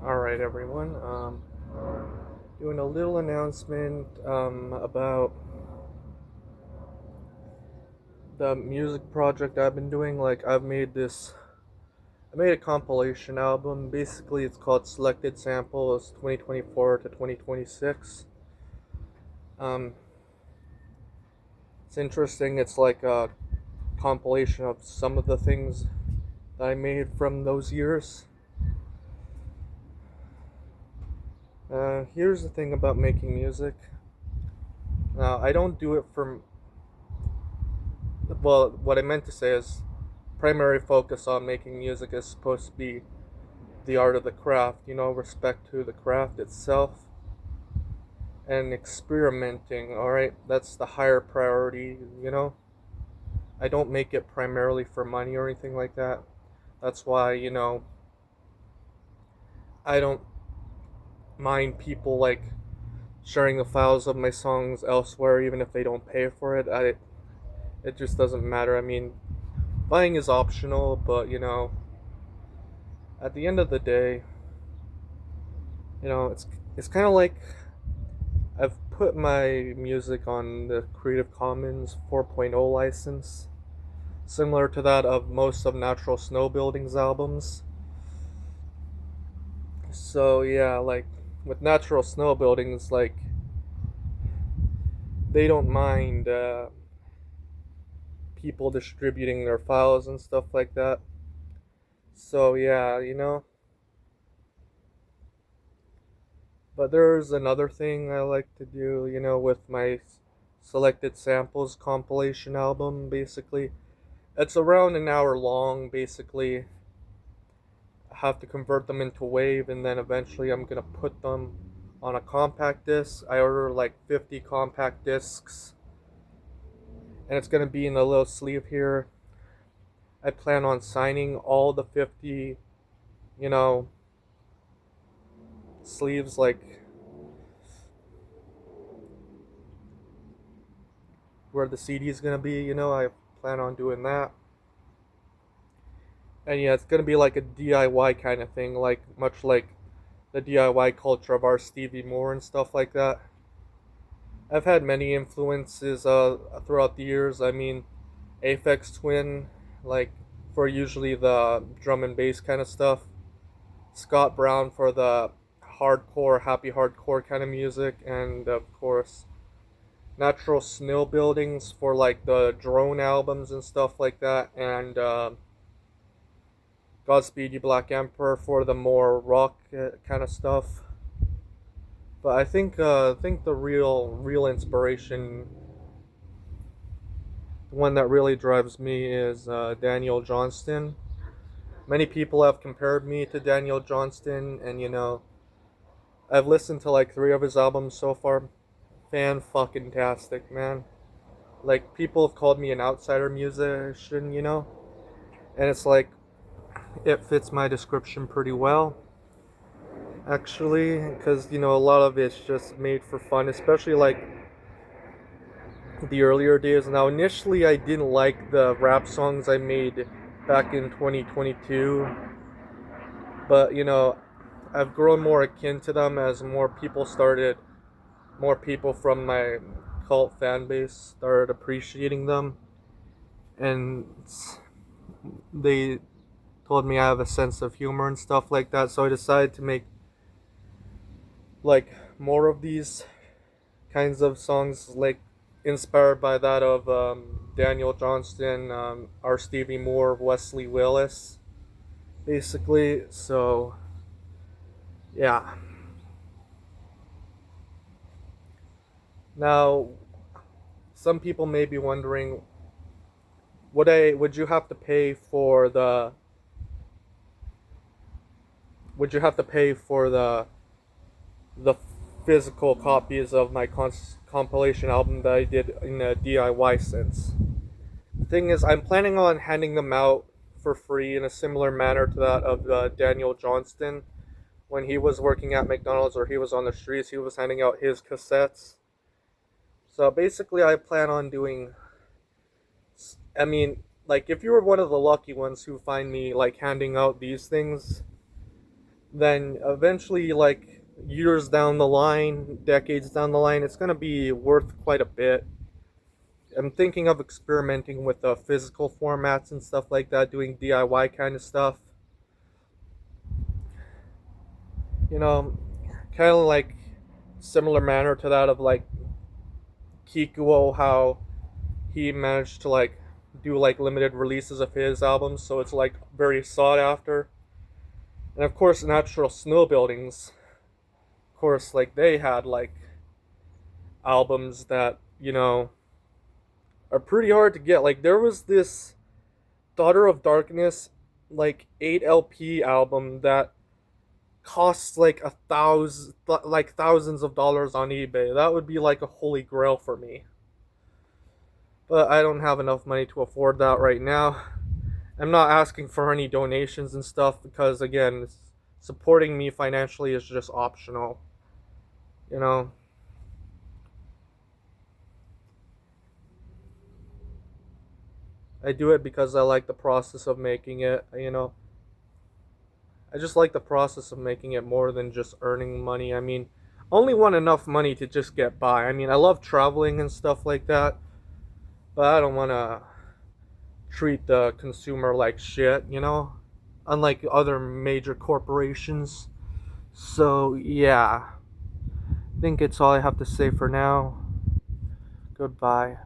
Alright, everyone. Doing a little announcement about the music project I've been doing. I made a compilation album. Basically, it's called Selected Samples 2024 to 2026. Um, it's interesting. It's like a compilation of some of the things that I made from those years. Here's the thing about making music. Now, I don't do it for. Well, what I meant to say is primary focus on making music is supposed to be the art of the craft, respect to the craft itself and experimenting, alright? That's the higher priority. I don't make it primarily for money or anything like that. That's why, I don't mind people like sharing the files of my songs elsewhere even if they don't pay for it. It just doesn't matter. I mean, buying is optional, but at the end of the day, it's kind of like I've put my music on the Creative Commons 4.0 license, similar to that of most of Natural Snow Building's albums. So yeah, like with Natural Snow Buildings, like they don't mind people distributing their files and stuff like that. So yeah. But there's another thing I like to do, with my selected samples compilation album, basically. It's around an hour long, basically. I have to convert them into wave, and then eventually I'm gonna put them on a compact disc. I order like 50 compact discs, and it's gonna be in a little sleeve here. I plan on signing all the 50, you know, sleeves, like where the CD is gonna be. I plan on doing that. And yeah, it's gonna be like a DIY kind of thing, like much like the DIY culture of our Stevie Moore and stuff like that. I've had many influences throughout the years. I mean, Aphex Twin, like for usually the drum and bass kind of stuff. Scott Brown for the hardcore, happy hardcore kind of music, and of course, Natural Snow Buildings for like the drone albums and stuff like that, and Godspeed You Black Emperor for the more rock kind of stuff. But I think the real inspiration, the one that really drives me, is Daniel Johnston. Many people have compared me to Daniel Johnston, and I've listened to like three of his albums so far. Fan fucking tastic, man. Like people have called me an outsider musician, and it's like it fits my description pretty well, actually, because a lot of it's just made for fun, especially like the earlier days. Now, initially, I didn't like the rap songs I made back in 2022, but I've grown more akin to them as more people from my cult fan base started appreciating them, and they told me I have a sense of humor and stuff like that. So I decided to make like more of these kinds of songs, like inspired by that of Daniel Johnston, our Stevie Moore, Wesley Willis, basically. So yeah. Now, some people may be wondering, would you have to pay for the physical copies of my compilation album that I did in a DIY sense? The thing is, I'm planning on handing them out for free in a similar manner to that of Daniel Johnston. When he was working at McDonald's or he was on the streets, he was handing out his cassettes. So basically, I plan on doing. I mean, like, if you were one of the lucky ones who find me like handing out these things, then eventually, like years down the line, decades down the line, it's gonna be worth quite a bit. I'm thinking of experimenting with the physical formats and stuff like that, doing DIY kind of stuff. You know, kind of like similar manner to that of like Kikuo, how he managed to like do like limited releases of his albums, so it's like very sought after. And of course, Natural Snow Buildings, of course, like they had like albums that are pretty hard to get. Like there was this Daughter of Darkness like 8 LP album that costs like thousands of dollars on eBay. That would be like a holy grail for me. But I don't have enough money to afford that right now. I'm not asking for any donations and stuff because again, supporting me financially is just optional. You know, I do it because I like the process of making it. I just like the process of making it more than just earning money. I mean, I only want enough money to just get by. I mean, I love traveling and stuff like that, but I don't want to treat the consumer like shit. Unlike other major corporations. So, yeah, I think it's all I have to say for now. Goodbye.